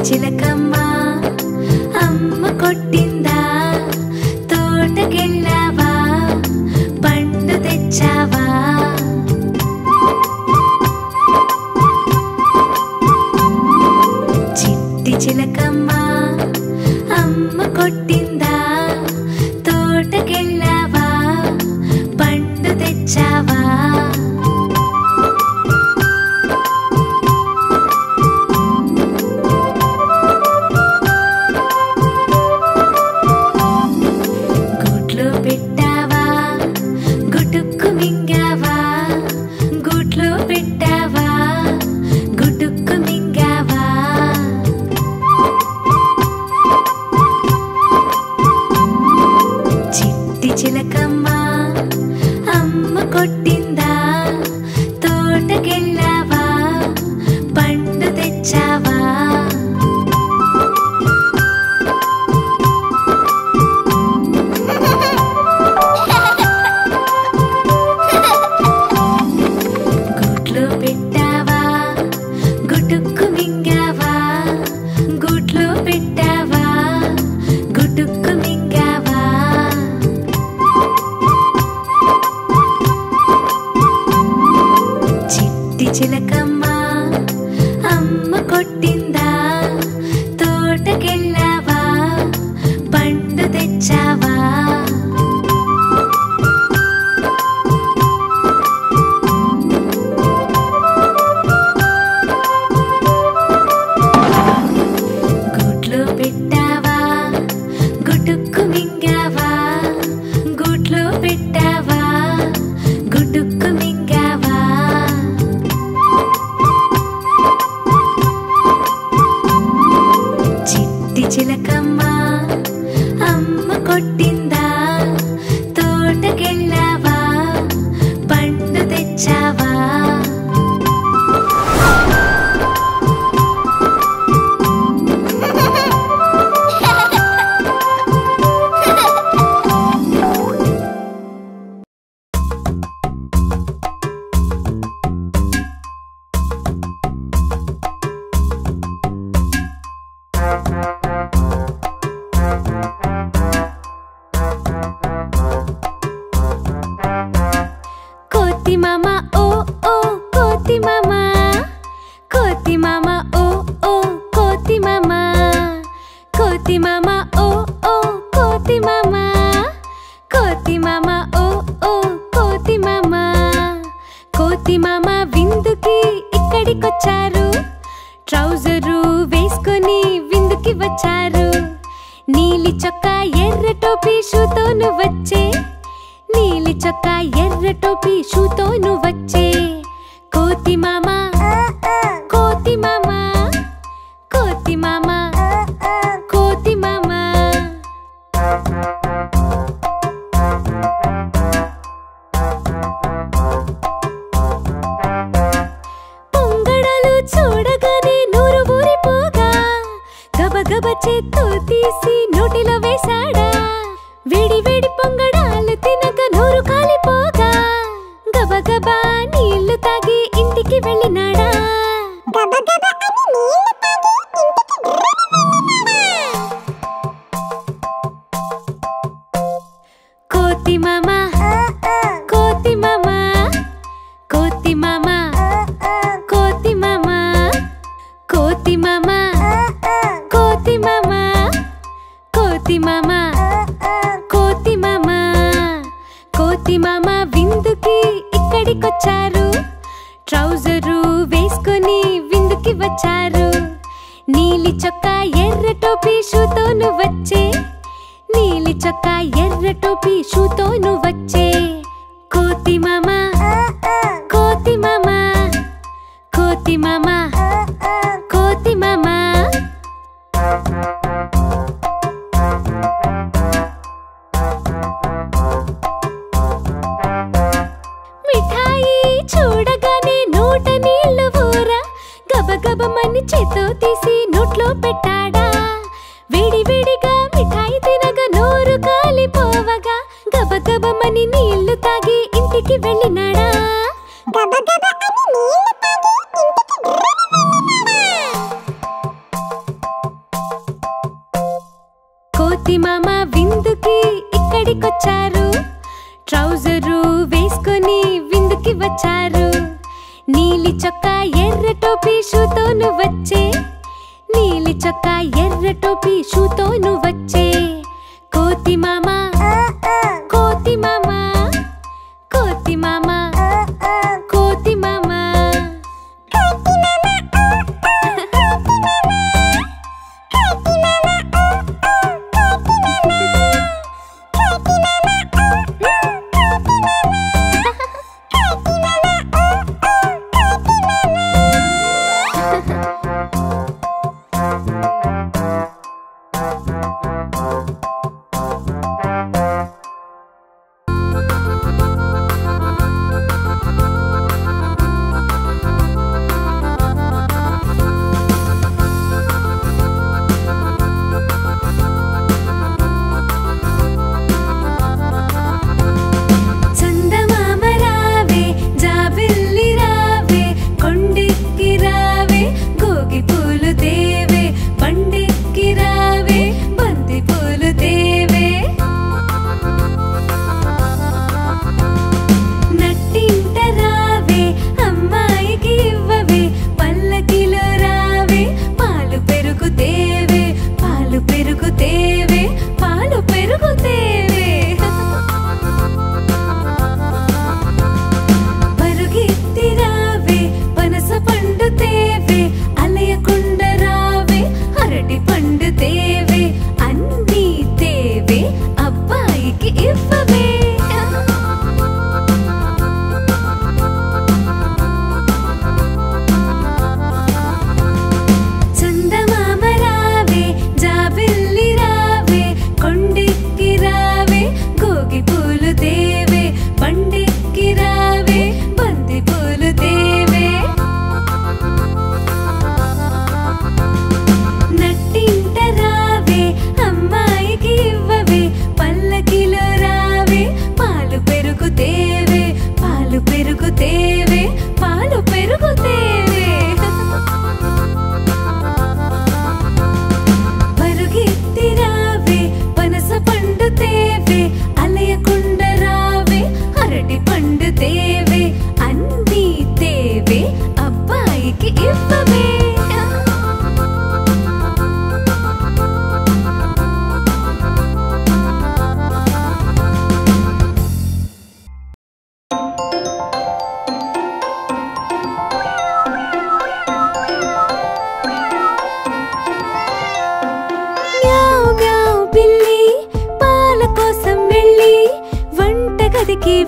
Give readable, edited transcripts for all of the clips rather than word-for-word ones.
చిలకమ్మ అమ్మ కొట్టిందా తోటకెళ్ళావా పండు తెచ్చావా చిట్టి చిలకమ్మ అమ్మ కొట్టిందా తోటకెళ్ళావా పండు తెచ్చావా చిలకమ్మ అమ్మ కొట్టిందా తోటకెళ్ళావా పండు తెచ్చావా గూట్లో పెట్టావా గుటుక్కు మింగావా గూట్లో పెట్టావా గుటుక్కు మింగావా చిలకమ్మ అమ్మ కొట్టిందా తోటకెళ్ళావా పండు తెచ్చావా గూట్లో పెట్టావా గుటుక్కు మింగావా గూట్లో పెట్టావా గుటుక్కు మింగావా చిలకమ్మ అమ్మ కొట్టిందా తోటకెళ్ళావా పండు తెచ్చావా కోతి మామ ఓ ఓ కోతి మామ కోతి మామ ఓ ఓ కోతి మామ కోతి మామ ఓ ఓ కోతి మామ కోతి మామ ఓ ఓ కోతి మామ కోతి మామ విందుకి ఇక్కడికొచ్చారు ట్రౌజరు వేసుకొని విందుకి వచ్చారు నీలి చొక్కా ఎర్ర టోపీ షూతోను వచ్చే నీలి చొక్కా ఎర్ర టోపీ షూతోను వచ్చే కోతి మామ కోతి మామ కోతి మామ కోతి మామ పొంగడాలు చూడగానే నోరు ఊరిపోగా గబగబ చేత్తో తీసి నోటిలో వేశాడా వేడి వేడి పొంగడాలు తినక నోరు కాలిపోగా గబగబా నీళ్లు తాగి ఇంటికి వెళ్ళినాడా కోతి మామ కోతి మామ కోతి మామ కోతి మామ కోతి మామ కోతి మామ కోతి మామ కోతి మామ కోతి మామ విందుకి ఇక్కడికొచ్చారు ట్రౌజరు వేసుకొని విందుకి వచ్చారు నీలి చొక్కా ఎర్ర టోపీ షూతోను వచ్చే నీలి చొక్కా ఎర్ర టోపీ షూతోను వచ్చే కోతి మామ కోతి మామ కోతి మామ కోతి మామ మిఠాయి చూడగానే నోట నీళ్లు ఊరా గబగబమని చేతో తీసి నోట్లో పెట్టాడా వేడి వేడిగా మిఠాయి తినగా నోరు కాలిపోవగా గబగబమని నీళ్లు తాగి ఇంటికి వెళ్ళినాడా గబగబ అని నీళ్లు తాగి ఇంటికి వెళ్ళినాడా. కోతి మామ విందుకి ఇక్కడికొచ్చారు. ట్రౌజరు వేసుకొని విందుకి వచ్చారు. నీలి చొక్కా ఎర్ర టోపీ షూతోను వచ్చే, నీలి చొక్కా ఎర్ర టోపీ షూతోను వచ్చే. కోతి మామ కోతి మామ కోతి మామ కోతి మామ.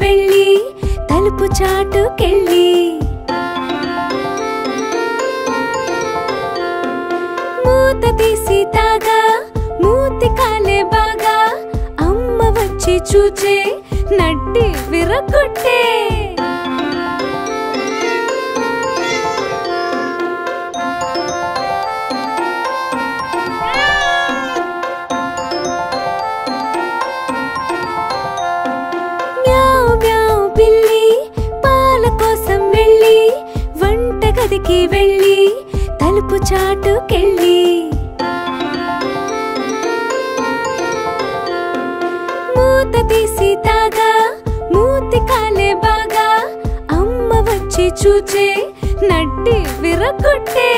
వెళ్ళి తలుపు చాటుకెళ్ళి మూత తీసి తాగా మూతి కాలే బాగా అమ్మ వచ్చి చూచే నడ్డి విరగొట్టే. గదికి వెళ్ళి తలుపు చాటుకెళ్ళి మూత తీసి తాగా మూతి కాలే బాగా అమ్మ వచ్చి చూచే నడ్డి విరగొట్టే.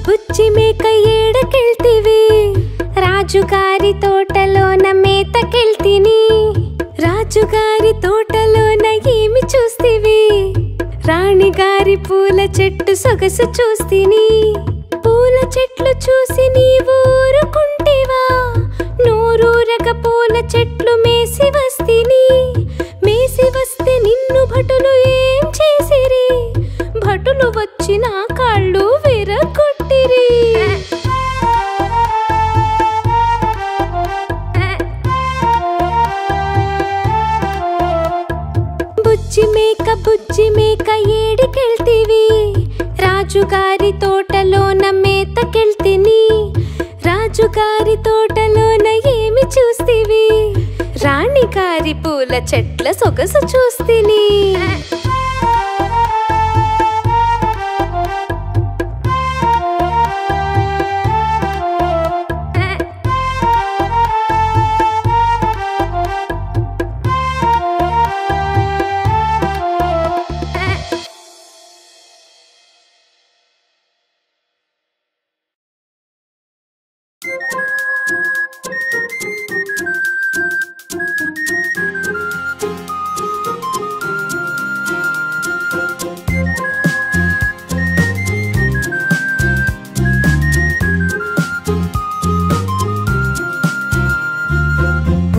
బుచ్చి మేక ఏడకెళ్తివి రాజుగారి తోటలోన మేతకెళ్తిని. రాజుగారి తోటలోన ఏమి చూస్తివి రాణిగారి పూల చెట్టు సొగసు చూస్తిని. పూల చెట్లు చూసి నీవు ఊరుకుంటేవా నోరూరగ పూల చెట్లు మేసి వస్తిని. మేసి వస్తే నిన్ను భటులు ఏం చేసిరి భటులు వచ్చి నా కాళ్ళు విరగొట్టిరి. బుచ్చి మేక ఏడికెళ్తివి రాజుగారి తోటలోన మేతకెళ్తిని. రాజుగారి తోటలోన ఏమి చూస్తివి రాణికారి పూల చెట్ల సొగసు చూస్తిని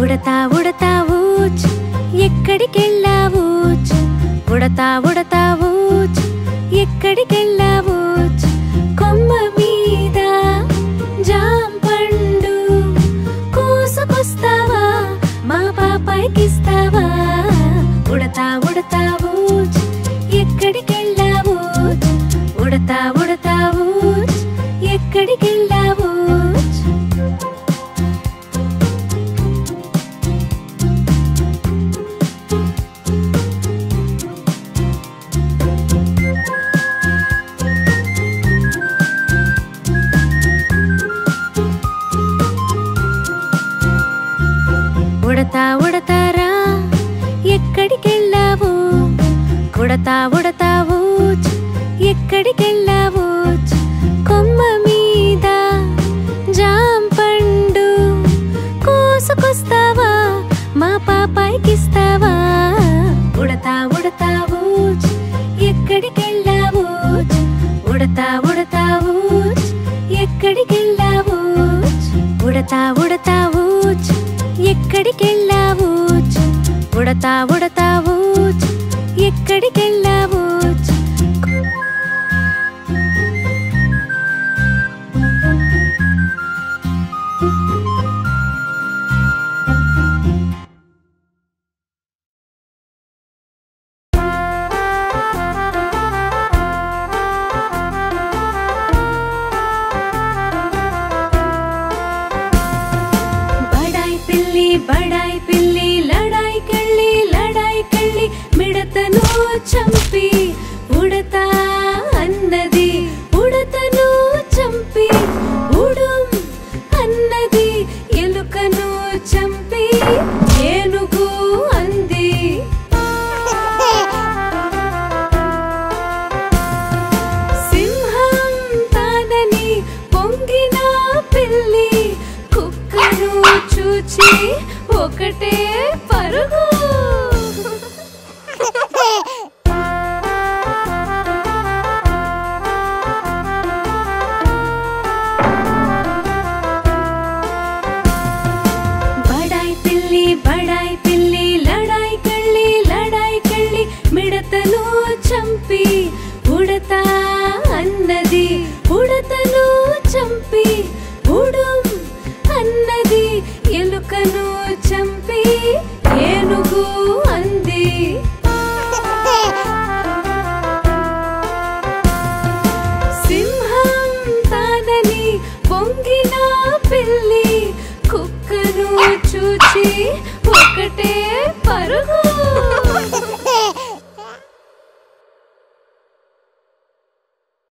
ఉడతా ఉడతా ఊచ్ ఎక్కడికెళ్ళావు ఉడతా ఉడతా ఊచ్ ఎక్కడికెళ్ళావు కొమ్మ మీద జాంపండు కోసుకొస్తావా మా పాపాయికిస్తావా ఉడతా ఉడతా ఊచ్ ఎక్కడికెళ్ళావు ఉడతా ఉడతా ఊచ్ ఎక్కడికెళ్ళావు ఉడతా ఉడతారా ఎక్కడికెళ్ళావు ఉడతా ఉడతా ఊచ్ ఎక్కడికెళ్ళావు కొమ్మ మీద జాంపండు కోసుకొస్తావా మా పాపాయికిస్తావా ఉడతా ఉడతా ఊచ్ ఎక్కడికెళ్ళావు ఉడతా ఉడతా ఊచ్ ఎక్కడికెళ్ళావు ఉడతా ఉడతా ఊచ్ ఎక్కడికెళ్ళావు ఉడతా ఉడతా ఊచ్ ఎక్కడికెళ్ళావు बड़ाई पिल्ली लड़ाई कल्ली मिडतनु चंपी उड़ता अन्नदी उड़तनु चंपी उडुम अन्नदी एलुकनु चंपी ఏనుగు अंदी సింహం తానని పొంగిన పిల్లి కుక్కను చూచి ఒకటే పరుగు बड़ाई पिल्ली लड़ाई कल्ली मिडतनु चंपी उड़ता अन्नदी उड़तनु चंपी उडुम अन्नदी ఎలుకను చంపి ఏనుగు అంది సింహం తానని పొంగిన పిల్లి కుక్కను చూచి ఒకటే